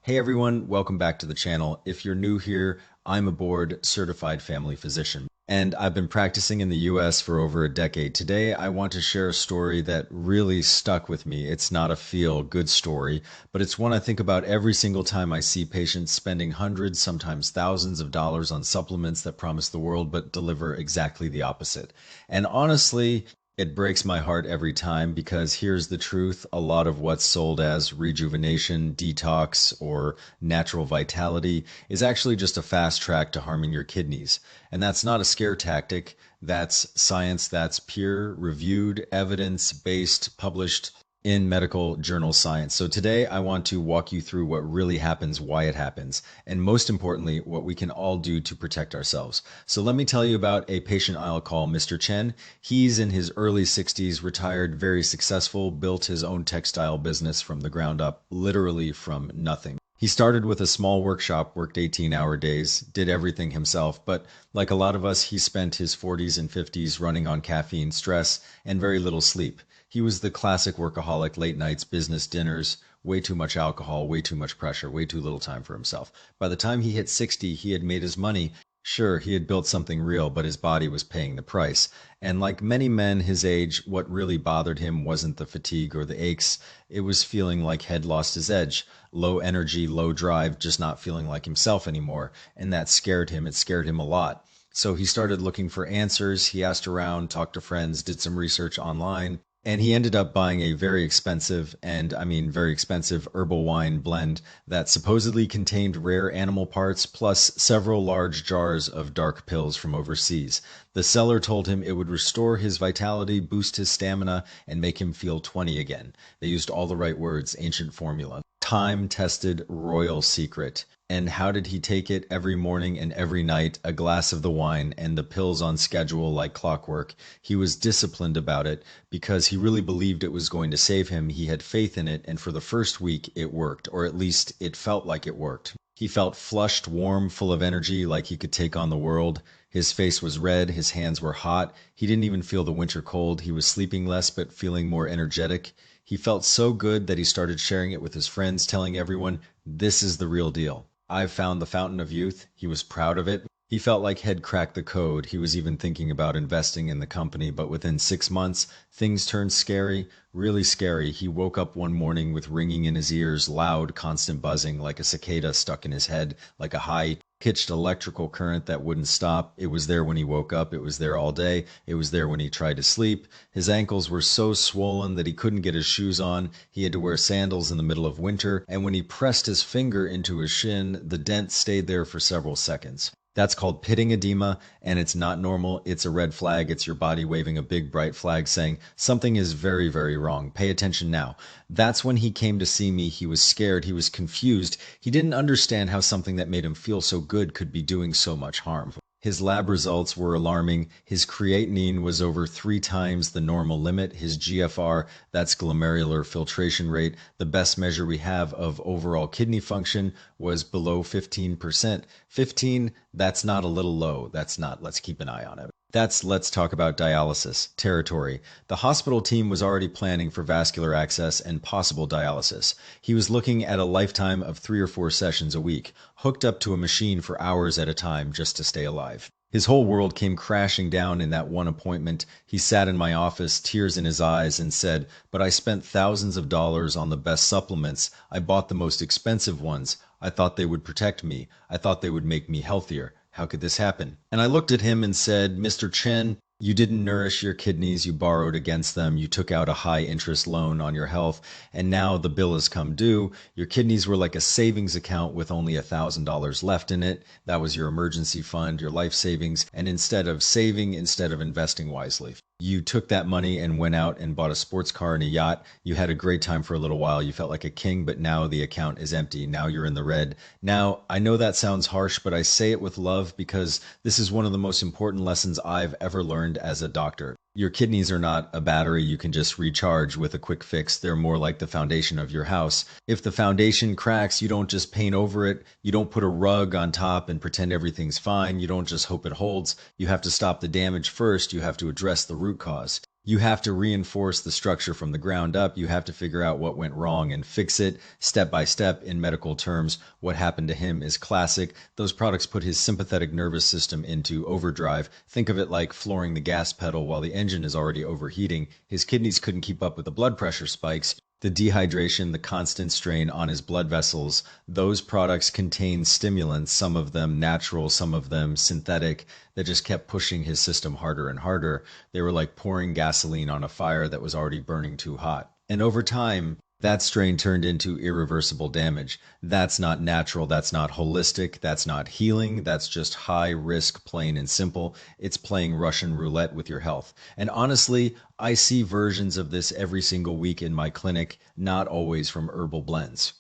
Hey everyone, welcome back to the channel. If you're new here, I'm a board certified family physician, and I've been practicing in the US for over a decade. Today, I want to share a story that really stuck with me. It's not a feel-good story, but it's one I think about every single time I see patients spending hundreds, sometimes thousands of dollars on supplements that promise the world but deliver exactly the opposite. And honestly, it breaks my heart every time because here's the truth. A lot of what's sold as rejuvenation, detox, or natural vitality is actually just a fast track to harming your kidneys. And that's not a scare tactic. That's science that's peer reviewed, evidence based, published in medical journal science. So today I want to walk you through what really happens, why it happens, and most importantly, what we can all do to protect ourselves. So let me tell you about a patient I'll call Mr. Chen. He's in his early 60s, retired, very successful, built his own textile business from the ground up, literally from nothing. He started with a small workshop, worked 18-hour days, did everything himself, but like a lot of us, he spent his 40s and 50s running on caffeine, stress, and very little sleep. He was the classic workaholic, late nights, business dinners, way too much alcohol, way too much pressure, way too little time for himself. By the time he hit 60, he had made his money. Sure, he had built something real, but his body was paying the price. And like many men his age, what really bothered him wasn't the fatigue or the aches. It was feeling like he'd lost his edge. Low energy, low drive, just not feeling like himself anymore. And that scared him. It scared him a lot. So he started looking for answers. He asked around, talked to friends, did some research online. And he ended up buying a very expensive, and I mean very expensive, herbal wine blend that supposedly contained rare animal parts plus several large jars of dark pills from overseas. The seller told him it would restore his vitality, boost his stamina, and make him feel 20 again. They used all the right words, ancient formula. Time-tested royal secret. And how did he take it? Every morning and every night, a glass of the wine and the pills on schedule like clockwork. He was disciplined about it because he really believed it was going to save him. He had faith in it, and for the first week it worked, or at least it felt like it worked. He felt flushed, warm, full of energy, like he could take on the world. His face was red, his hands were hot. He didn't even feel the winter cold. He was sleeping less but feeling more energetic. He felt so good that he started sharing it with his friends, telling everyone, "This is the real deal. I've found the fountain of youth." He was proud of it. He felt like he'd cracked the code. He was even thinking about investing in the company, but within 6 months, things turned scary, really scary. He woke up one morning with ringing in his ears, loud, constant buzzing, like a cicada stuck in his head, like a high-pitched electrical current that wouldn't stop. It was there when he woke up. It was there all day. It was there when he tried to sleep. His ankles were so swollen that he couldn't get his shoes on. He had to wear sandals in the middle of winter, and when he pressed his finger into his shin, the dent stayed there for several seconds. That's called pitting edema, and it's not normal. It's a red flag. It's your body waving a big bright flag saying something is very, very wrong. Pay attention now. That's when he came to see me. He was scared. He was confused. He didn't understand how something that made him feel so good could be doing so much harm. His lab results were alarming. His creatinine was over 3 times the normal limit. His GFR, that's glomerular filtration rate, the best measure we have of overall kidney function, was below 15%. 15, that's not a little low. That's not. Let's keep an eye on it. That's let's talk about dialysis territory. The hospital team was already planning for vascular access and possible dialysis. He was looking at a lifetime of 3 or 4 sessions a week, hooked up to a machine for hours at a time just to stay alive. His whole world came crashing down in that one appointment. He sat in my office, tears in his eyes, and said, "But I spent thousands of dollars on the best supplements. I bought the most expensive ones. I thought they would protect me. I thought they would make me healthier. How could this happen?" And I looked at him and said, "Mr. Chen, you didn't nourish your kidneys, you borrowed against them, you took out a high-interest loan on your health, and now the bill has come due. Your kidneys were like a savings account with only $1,000 left in it. That was your emergency fund, your life savings, and instead of saving, instead of investing wisely, you took that money and went out and bought a sports car and a yacht. You had a great time for a little while. You felt like a king, but now the account is empty. Now you're in the red." Now, I know that sounds harsh, but I say it with love because this is one of the most important lessons I've ever learned as a doctor. Your kidneys are not a battery you can just recharge with a quick fix. They're more like the foundation of your house. If the foundation cracks, you don't just paint over it. You don't put a rug on top and pretend everything's fine. You don't just hope it holds. You have to stop the damage first. You have to address the root cause. You have to reinforce the structure from the ground up. You have to figure out what went wrong and fix it step by step. In medical terms, what happened to him is classic. Those products put his sympathetic nervous system into overdrive. Think of it like flooring the gas pedal while the engine is already overheating. His kidneys couldn't keep up with the blood pressure spikes. The dehydration, the constant strain on his blood vessels, those products contain stimulants, some of them natural, some of them synthetic, that just kept pushing his system harder and harder. They were like pouring gasoline on a fire that was already burning too hot. And over time, that strain turned into irreversible damage. That's not natural. That's not holistic. That's not healing. That's just high risk, plain and simple. It's playing Russian roulette with your health. And honestly, I see versions of this every single week in my clinic, not always from herbal blends.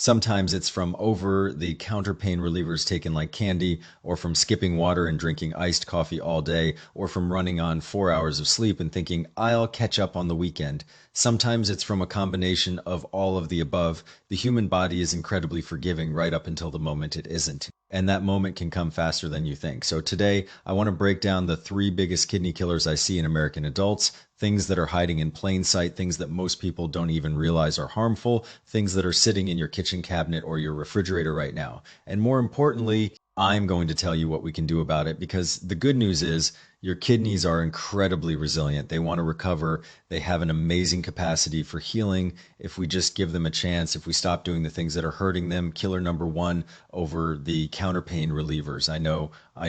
Sometimes it's from over the counter pain relievers taken like candy, or from skipping water and drinking iced coffee all day, or from running on 4 hours of sleep and thinking, I'll catch up on the weekend. Sometimes it's from a combination of all of the above. The human body is incredibly forgiving right up until the moment it isn't. And that moment can come faster than you think. So today, I want to break down the 3 biggest kidney killers I see in American adults, things that are hiding in plain sight, things that most people don't even realize are harmful, things that are sitting in your kitchen cabinet or your refrigerator right now. And more importantly, I'm going to tell you what we can do about it, because the good news is your kidneys are incredibly resilient. They want to recover. They have an amazing capacity for healing if we just give them a chance, if we stop doing the things that are hurting them. Killer number 1 over the counter pain relievers. I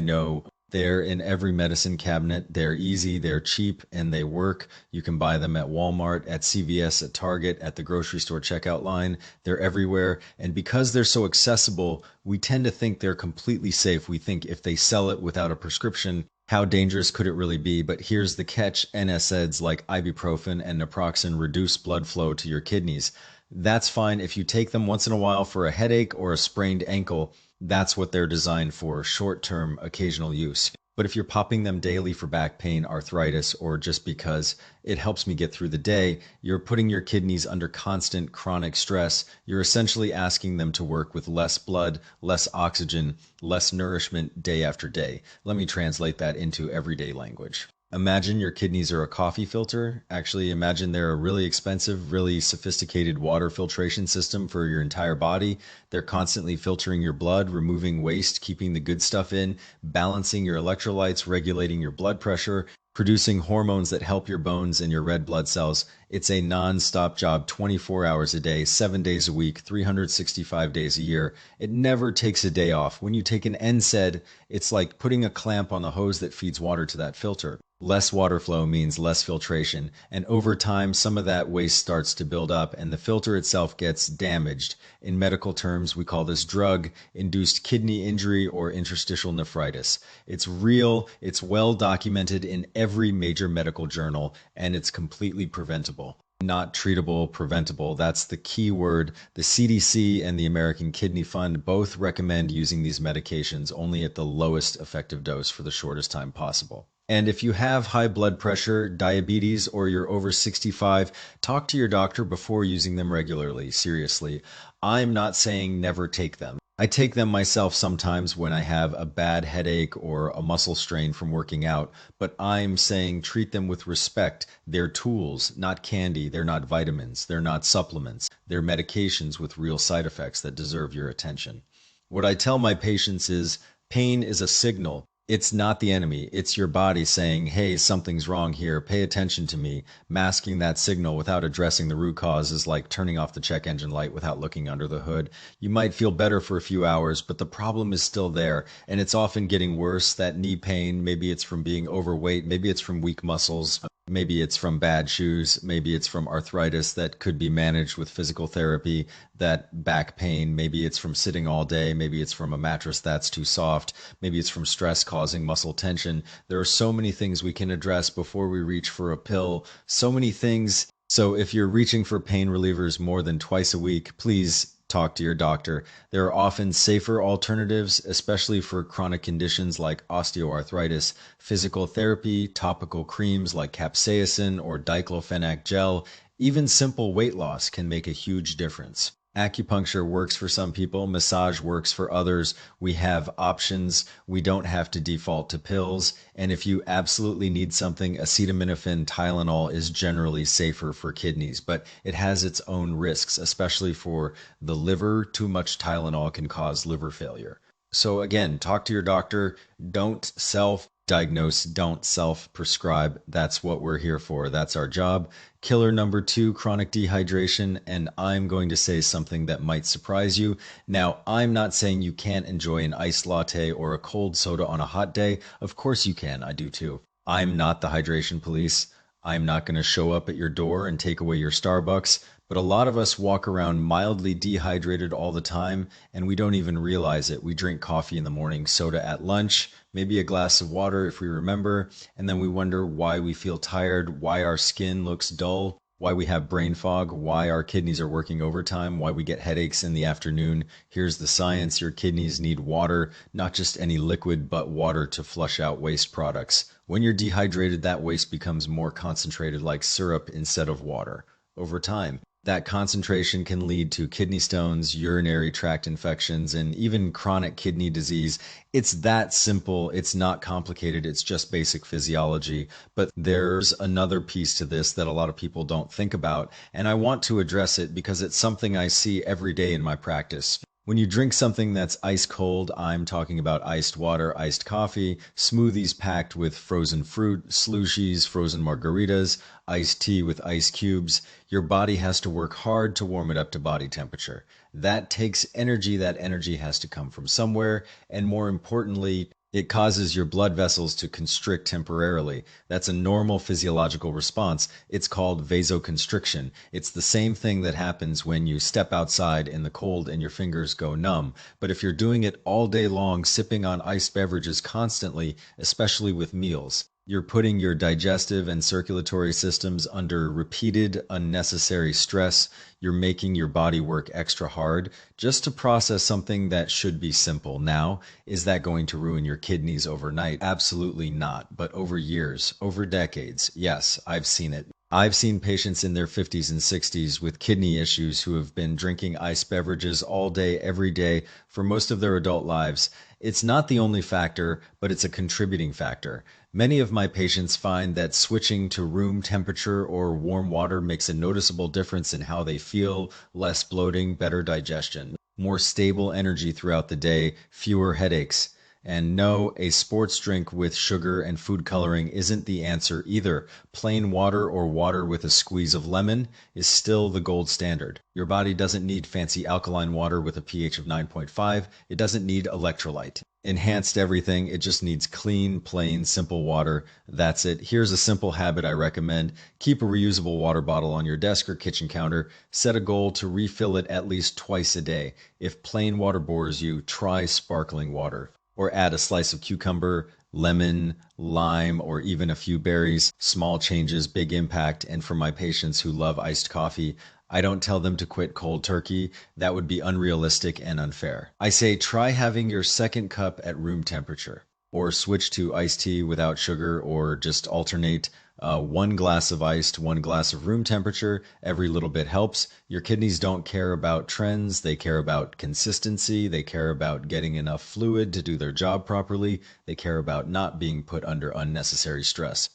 know. They're in every medicine cabinet. They're easy, they're cheap, and they work. You can buy them at Walmart, at CVS, at Target, at the grocery store checkout line. They're everywhere. And because they're so accessible, we tend to think they're completely safe. We think if they sell it without a prescription, how dangerous could it really be? But here's the catch. NSAIDs like ibuprofen and naproxen reduce blood flow to your kidneys. That's fine if you take them once in a while for a headache or a sprained ankle. That's what they're designed for, short-term, occasional use. But if you're popping them daily for back pain, arthritis, or just because it helps me get through the day, you're putting your kidneys under constant chronic stress. You're essentially asking them to work with less blood, less oxygen, less nourishment day after day. Let me translate that into everyday language. Imagine your kidneys are a coffee filter. Actually, imagine they're a really expensive, really sophisticated water filtration system for your entire body. They're constantly filtering your blood, removing waste, keeping the good stuff in, balancing your electrolytes, regulating your blood pressure, producing hormones that help your bones and your red blood cells. It's a non-stop job, 24 hours a day, 7 days a week, 365 days a year. It never takes a day off. When you take an NSAID, it's like putting a clamp on the hose that feeds water to that filter. Less water flow means less filtration, and over time some of that waste starts to build up and the filter itself gets damaged. In medical terms, we call this drug-induced kidney injury or interstitial nephritis. It's real, it's well documented in every major medical journal, and it's completely preventable. Not treatable, preventable. That's the key word. The CDC and the American Kidney Fund both recommend using these medications only at the lowest effective dose for the shortest time possible. And if you have high blood pressure, diabetes, or you're over 65, talk to your doctor before using them regularly. Seriously, I'm not saying never take them. I take them myself sometimes when I have a bad headache or a muscle strain from working out, but I'm saying treat them with respect. They're tools, not candy. They're not vitamins. They're not supplements. They're medications with real side effects that deserve your attention. What I tell my patients is pain is a signal. It's not the enemy. It's your body saying, hey, something's wrong here. Pay attention to me. Masking that signal without addressing the root cause is like turning off the check engine light without looking under the hood. You might feel better for a few hours, but the problem is still there, and it's often getting worse. That knee pain, maybe it's from being overweight, maybe it's from weak muscles, maybe it's from bad shoes, maybe it's from arthritis that could be managed with physical therapy. That back pain, maybe it's from sitting all day, maybe it's from a mattress that's too soft, maybe it's from stress causing muscle tension. There are so many things we can address before we reach for a pill, so many things. So if you're reaching for pain relievers more than twice a week, please talk to your doctor. There are often safer alternatives, especially for chronic conditions like osteoarthritis. Physical therapy, topical creams like capsaicin or diclofenac gel, even simple weight loss can make a huge difference. Acupuncture works for some people, massage works for others. We have options. We don't have to default to pills. And if you absolutely need something, acetaminophen, Tylenol is generally safer for kidneys, but it has its own risks, especially for the liver. Too much Tylenol can cause liver failure. So again, talk to your doctor. Don't self diagnose, don't self prescribe. That's what we're here for. That's our job. Killer number two, chronic dehydration. And I'm going to say something that might surprise you. Now, I'm not saying you can't enjoy an iced latte or a cold soda on a hot day. Of course you can. I do too. I'm not the hydration police. I'm not going to show up at your door and take away your Starbucks. But a lot of us walk around mildly dehydrated all the time, and we don't even realize it. We drink coffee in the morning, soda at lunch, maybe a glass of water if we remember, and then we wonder why we feel tired, why our skin looks dull, why we have brain fog, why our kidneys are working overtime, why we get headaches in the afternoon. Here's the science. Your kidneys need water, not just any liquid, but water to flush out waste products. When you're dehydrated, that waste becomes more concentrated like syrup instead of water over time. That concentration can lead to kidney stones, urinary tract infections, and even chronic kidney disease. It's that simple. It's not complicated. It's just basic physiology. But there's another piece to this that a lot of people don't think about, and I want to address it because it's something I see every day in my practice. When you drink something that's ice cold, I'm talking about iced water, iced coffee, smoothies packed with frozen fruit, slushies, frozen margaritas, iced tea with ice cubes, your body has to work hard to warm it up to body temperature. That takes energy. That energy has to come from somewhere. And more importantly, it causes your blood vessels to constrict temporarily. That's a normal physiological response. It's called vasoconstriction. It's the same thing that happens when you step outside in the cold and your fingers go numb. But if you're doing it all day long, sipping on iced beverages constantly, especially with meals, you're putting your digestive and circulatory systems under repeated unnecessary stress. You're making your body work extra hard just to process something that should be simple. Now, is that going to ruin your kidneys overnight? Absolutely not. But over years, over decades, yes, I've seen it. I've seen patients in their 50s and 60s with kidney issues who have been drinking iced beverages all day, every day for most of their adult lives. It's not the only factor, but it's a contributing factor. Many of my patients find that switching to room temperature or warm water makes a noticeable difference in how they feel, less bloating, better digestion, more stable energy throughout the day, fewer headaches. And no, a sports drink with sugar and food coloring isn't the answer either. Plain water or water with a squeeze of lemon is still the gold standard. Your body doesn't need fancy alkaline water with a pH of 9.5. It doesn't need electrolyte. Enhanced everything. It just needs clean, plain, simple water. That's it. Here's a simple habit I recommend. Keep a reusable water bottle on your desk or kitchen counter. Set a goal to refill it at least twice a day. If plain water bores you, try sparkling water. Or add a slice of cucumber, lemon, lime, or even a few berries. Small changes, big impact. And for my patients who love iced coffee, I don't tell them to quit cold turkey. That would be unrealistic and unfair. I say try having your second cup at room temperature, or switch to iced tea without sugar, or just alternate one glass of iced, one glass of room temperature. Every little bit helps. Your kidneys don't care about trends. They care about consistency. They care about getting enough fluid to do their job properly. They care about not being put under unnecessary stress.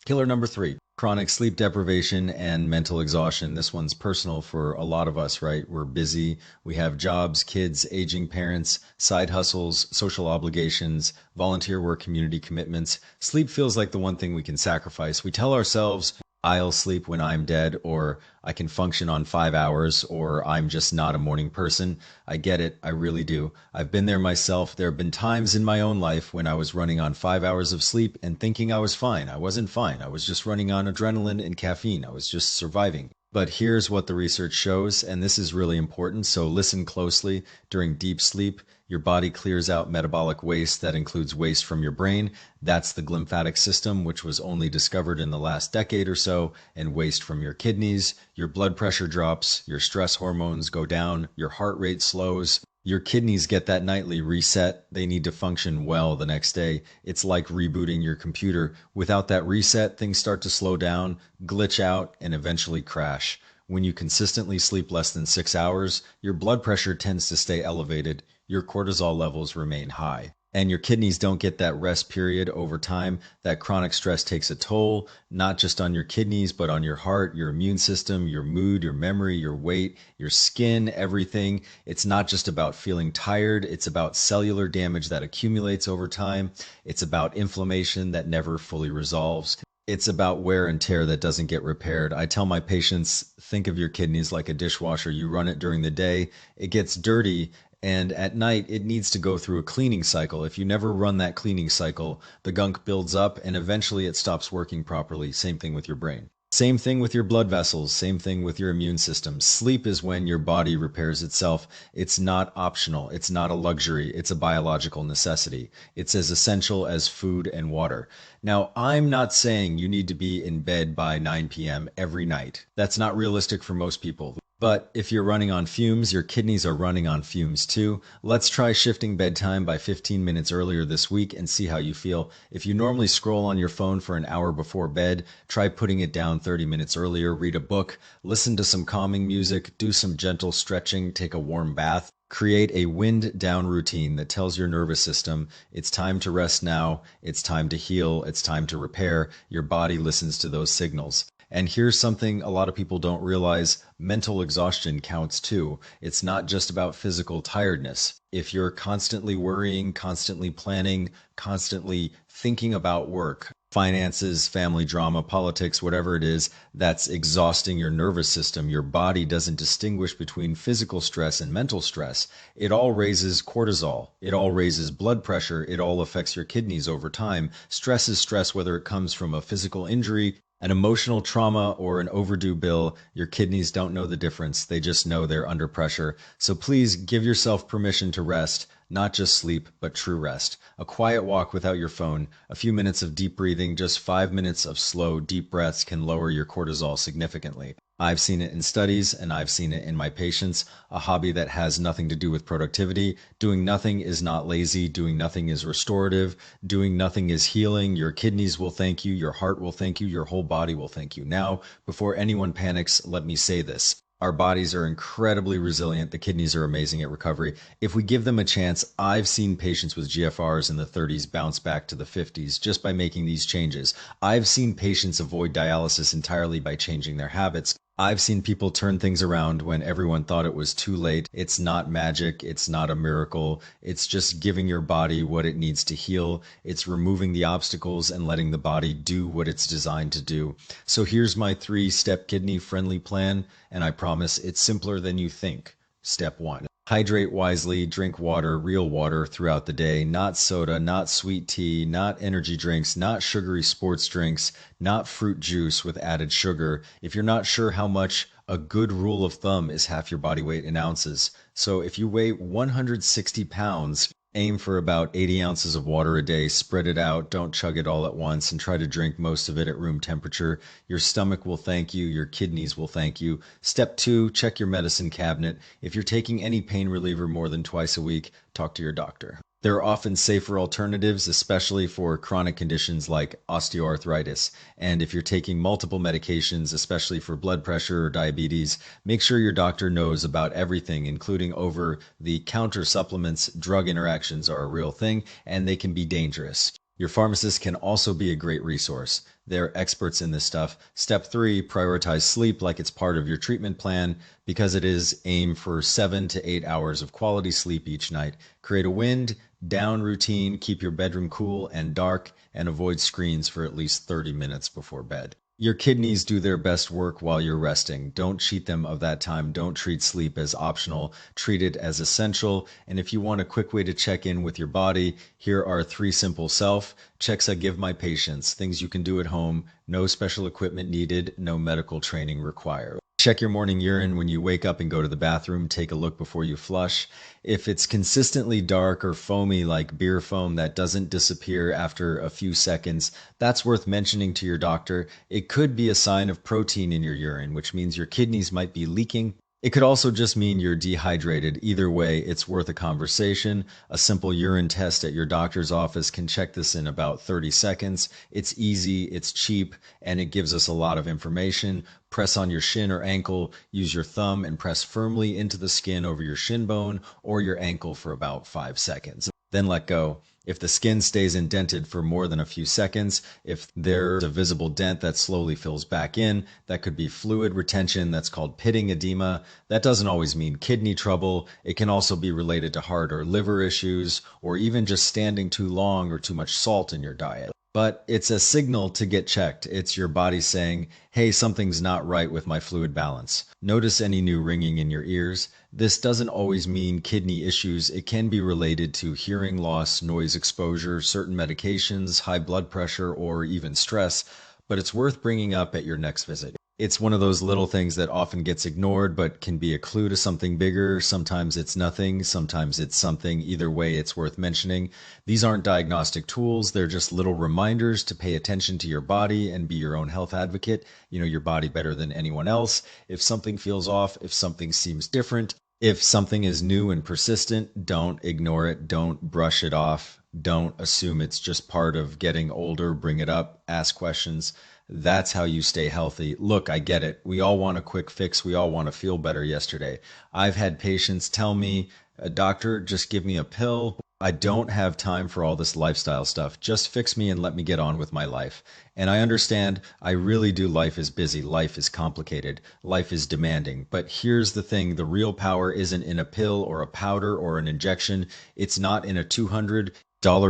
Killer number three, chronic sleep deprivation and mental exhaustion. This one's personal for a lot of us, right? We're busy. We have jobs, kids, aging parents, side hustles, social obligations, volunteer work, community commitments. Sleep feels like the one thing we can sacrifice. We tell ourselves, I'll sleep when I'm dead, or I can function on 5 hours, or I'm just not a morning person. I get it. I really do. I've been there myself. There have been times in my own life when I was running on 5 hours of sleep and thinking I was fine. I wasn't fine. I was just running on adrenaline and caffeine. I was just surviving. But here's what the research shows, and this is really important, so listen closely. During deep sleep, your body clears out metabolic waste that includes waste from your brain. That's the glymphatic system, which was only discovered in the last decade or so, and waste from your kidneys. Your blood pressure drops, your stress hormones go down, your heart rate slows. Your kidneys get that nightly reset. They need to function well the next day. It's like rebooting your computer. Without that reset, things start to slow down, glitch out, and eventually crash. When you consistently sleep less than 6 hours, your blood pressure tends to stay elevated, your cortisol levels remain high, and your kidneys don't get that rest period over time. That chronic stress takes a toll, not just on your kidneys, but on your heart, your immune system, your mood, your memory, your weight, your skin, everything. It's not just about feeling tired, it's about cellular damage that accumulates over time. It's about inflammation that never fully resolves. It's about wear and tear that doesn't get repaired. I tell my patients, think of your kidneys like a dishwasher. You run it during the day, it gets dirty, and at night it needs to go through a cleaning cycle. If you never run that cleaning cycle, the gunk builds up and eventually it stops working properly. Same thing with your brain. Same thing with your blood vessels, same thing with your immune system. Sleep is when your body repairs itself. It's not optional, it's not a luxury, it's a biological necessity. It's as essential as food and water. Now, I'm not saying you need to be in bed by 9 p.m. every night. That's not realistic for most people. But if you're running on fumes, your kidneys are running on fumes too. Let's try shifting bedtime by 15 minutes earlier this week and see how you feel. If you normally scroll on your phone for an hour before bed, try putting it down 30 minutes earlier, read a book, listen to some calming music, do some gentle stretching, take a warm bath. Create a wind down routine that tells your nervous system it's time to rest now, it's time to heal, it's time to repair. Your body listens to those signals. And here's something a lot of people don't realize: mental exhaustion counts too. It's not just about physical tiredness. If you're constantly worrying, constantly planning, constantly thinking about work, finances, family drama, politics, whatever it is, that's exhausting your nervous system. Your body doesn't distinguish between physical stress and mental stress. It all raises cortisol. It all raises blood pressure. It all affects your kidneys over time. Stress is stress, whether it comes from a physical injury, an emotional trauma, or an overdue bill. Your kidneys don't know the difference. They just know they're under pressure. So please give yourself permission to rest, not just sleep, but true rest. A quiet walk without your phone, a few minutes of deep breathing, just 5 minutes of slow, deep breaths can lower your cortisol significantly. I've seen it in studies and I've seen it in my patients. A hobby that has nothing to do with productivity. Doing nothing is not lazy. Doing nothing is restorative. Doing nothing is healing. Your kidneys will thank you. Your heart will thank you. Your whole body will thank you. Now, before anyone panics, let me say this. Our bodies are incredibly resilient. The kidneys are amazing at recovery. If we give them a chance, I've seen patients with GFRs in the 30s bounce back to the 50s just by making these changes. I've seen patients avoid dialysis entirely by changing their habits. I've seen people turn things around when everyone thought it was too late. It's not magic. It's not a miracle. It's just giving your body what it needs to heal. It's removing the obstacles and letting the body do what it's designed to do. So here's my 3-step kidney-friendly plan, and I promise it's simpler than you think. Step 1. Hydrate wisely, drink water, real water throughout the day, not soda, not sweet tea, not energy drinks, not sugary sports drinks, not fruit juice with added sugar. If you're not sure how much, a good rule of thumb is half your body weight in ounces. So if you weigh 160 pounds, aim for about 80 ounces of water a day. Spread it out, don't chug it all at once, and try to drink most of it at room temperature. Your stomach will thank you, your kidneys will thank you. Step 2, check your medicine cabinet. If you're taking any pain reliever more than twice a week, talk to your doctor. There are often safer alternatives, especially for chronic conditions like osteoarthritis. And if you're taking multiple medications, especially for blood pressure or diabetes, make sure your doctor knows about everything, including over-the-counter supplements. Drug interactions are a real thing, and they can be dangerous. Your pharmacist can also be a great resource. They're experts in this stuff. Step 3, prioritize sleep like it's part of your treatment plan. Because it is, aim for 7 to 8 hours of quality sleep each night. Create a wind down routine, keep your bedroom cool and dark, and avoid screens for at least 30 minutes before bed. Your kidneys do their best work while you're resting. Don't cheat them of that time. Don't treat sleep as optional. Treat it as essential. And if you want a quick way to check in with your body, here are 3 simple self-checks I give my patients. Things you can do at home. No special equipment needed. No medical training required. Check your morning urine when you wake up and go to the bathroom. Take a look before you flush. If it's consistently dark or foamy like beer foam that doesn't disappear after a few seconds, that's worth mentioning to your doctor. It could be a sign of protein in your urine, which means your kidneys might be leaking. It could also just mean you're dehydrated. Either way, it's worth a conversation. A simple urine test at your doctor's office can check this in about 30 seconds. It's easy, it's cheap, and it gives us a lot of information. Press on your shin or ankle, use your thumb and press firmly into the skin over your shin bone or your ankle for about 5 seconds. Then let go. If the skin stays indented for more than a few seconds, if there's a visible dent that slowly fills back in, that could be fluid retention. That's called pitting edema. That doesn't always mean kidney trouble. It can also be related to heart or liver issues, or even just standing too long or too much salt in your diet. But it's a signal to get checked. It's your body saying, hey, something's not right with my fluid balance. Notice any new ringing in your ears. This doesn't always mean kidney issues. It can be related to hearing loss, noise exposure, certain medications, high blood pressure, or even stress, but it's worth bringing up at your next visit. It's one of those little things that often gets ignored, but can be a clue to something bigger. Sometimes it's nothing, sometimes it's something. Either way, it's worth mentioning. These aren't diagnostic tools. They're just little reminders to pay attention to your body and be your own health advocate. You know your body better than anyone else. If something feels off, if something seems different, if something is new and persistent, don't ignore it. Don't brush it off. Don't assume it's just part of getting older. Bring it up, ask questions. That's how you stay healthy. Look, I get it. We all want a quick fix. We all want to feel better yesterday. I've had patients tell me, doctor, just give me a pill. I don't have time for all this lifestyle stuff. Just fix me and let me get on with my life. And I understand, I really do. Life is busy. Life is complicated. Life is demanding. But here's the thing. The real power isn't in a pill or a powder or an injection. It's not in a $200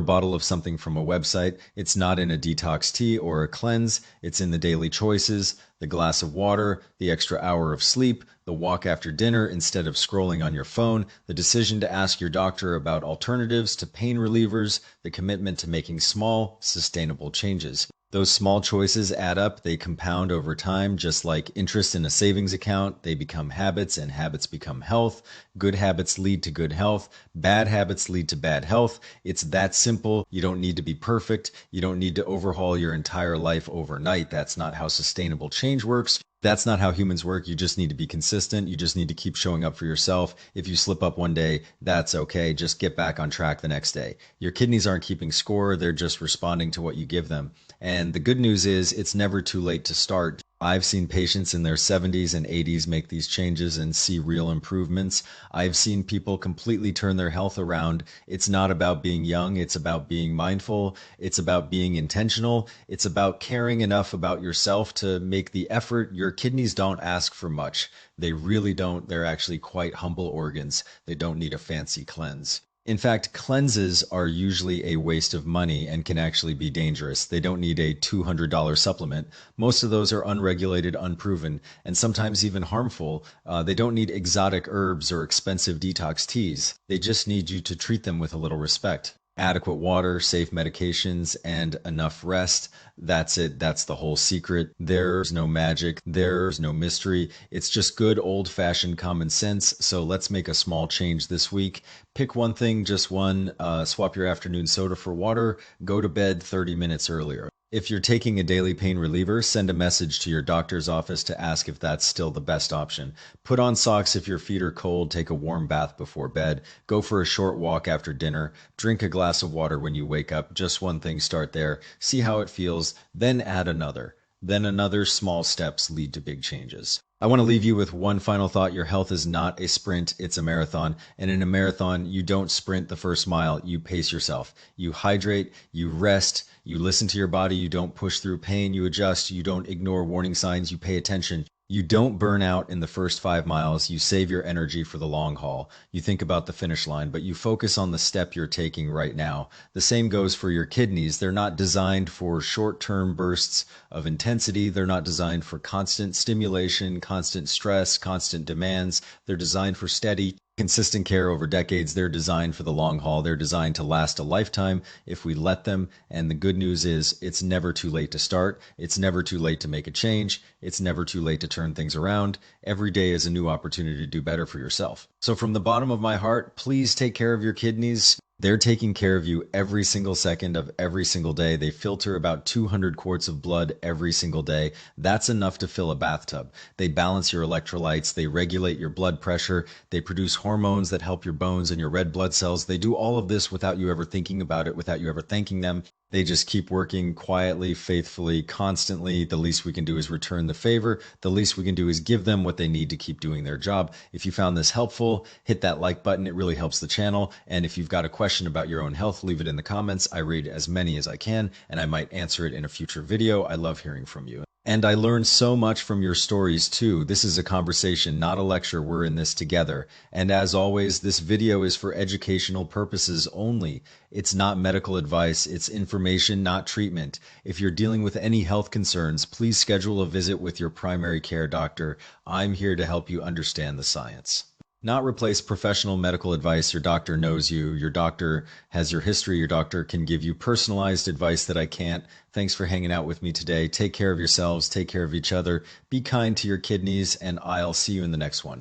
bottle of something from a website. It's not in a detox tea or a cleanse. It's in the daily choices, the glass of water, the extra hour of sleep, the walk after dinner instead of scrolling on your phone, the decision to ask your doctor about alternatives to pain relievers, the commitment to making small, sustainable changes. Those small choices add up. They compound over time, just like interest in a savings account. They become habits, and habits become health. Good habits lead to good health. Bad habits lead to bad health. It's that simple. You don't need to be perfect. You don't need to overhaul your entire life overnight. That's not how sustainable change works. That's not how humans work. You just need to be consistent. You just need to keep showing up for yourself. If you slip up one day, that's okay. Just get back on track the next day. Your kidneys aren't keeping score. They're just responding to what you give them. And the good news is it's never too late to start. I've seen patients in their 70s and 80s make these changes and see real improvements. I've seen people completely turn their health around. It's not about being young. It's about being mindful. It's about being intentional. It's about caring enough about yourself to make the effort. Your kidneys don't ask for much. They really don't. They're actually quite humble organs. They don't need a fancy cleanse. In fact, cleanses are usually a waste of money and can actually be dangerous. They don't need a $200 supplement. Most of those are unregulated, unproven, and sometimes even harmful. They don't need exotic herbs or expensive detox teas. They just need you to treat them with a little respect. Adequate water, safe medications, and enough rest. That's it. That's the whole secret. There's no magic. There's no mystery. It's just good old-fashioned common sense. So let's make a small change this week. Pick one thing, just one. Swap your afternoon soda for water. Go to bed 30 minutes earlier. If you're taking a daily pain reliever, send a message to your doctor's office to ask if that's still the best option. Put on socks if your feet are cold, take a warm bath before bed, go for a short walk after dinner, drink a glass of water when you wake up. Just one thing, start there, see how it feels, then add another. Then another. Small steps lead to big changes. I want to leave you with one final thought. Your health is not a sprint, it's a marathon. And in a marathon, you don't sprint the first mile, you pace yourself. You hydrate, you rest, you listen to your body, you don't push through pain, you adjust, you don't ignore warning signs, you pay attention. You don't burn out in the first 5 miles. You save your energy for the long haul. You think about the finish line, but you focus on the step you're taking right now. The same goes for your kidneys. They're not designed for short-term bursts of intensity. They're not designed for constant stimulation, constant stress, constant demands. They're designed for steady, consistent care over decades. They're designed for the long haul. They're designed to last a lifetime if we let them. And the good news is it's never too late to start. It's never too late to make a change. It's never too late to turn things around. Every day is a new opportunity to do better for yourself. So from the bottom of my heart, please take care of your kidneys. They're taking care of you every single second of every single day. They filter about 200 quarts of blood every single day. That's enough to fill a bathtub. They balance your electrolytes. They regulate your blood pressure. They produce hormones that help your bones and your red blood cells. They do all of this without you ever thinking about it, without you ever thanking them. They just keep working quietly, faithfully, constantly. The least we can do is return the favor. The least we can do is give them what they need to keep doing their job. If you found this helpful, hit that like button. It really helps the channel. And if you've got a question about your own health, leave it in the comments. I read as many as I can, and I might answer it in a future video. I love hearing from you. And I learned so much from your stories too. This is a conversation, not a lecture. We're in this together. And as always, this video is for educational purposes only. It's not medical advice. It's information, not treatment. If you're dealing with any health concerns, please schedule a visit with your primary care doctor. I'm here to help you understand the science. Not replace professional medical advice. Your doctor knows you. Your doctor has your history. Your doctor can give you personalized advice that I can't. Thanks for hanging out with me today. Take care of yourselves. Take care of each other. Be kind to your kidneys, and I'll see you in the next one.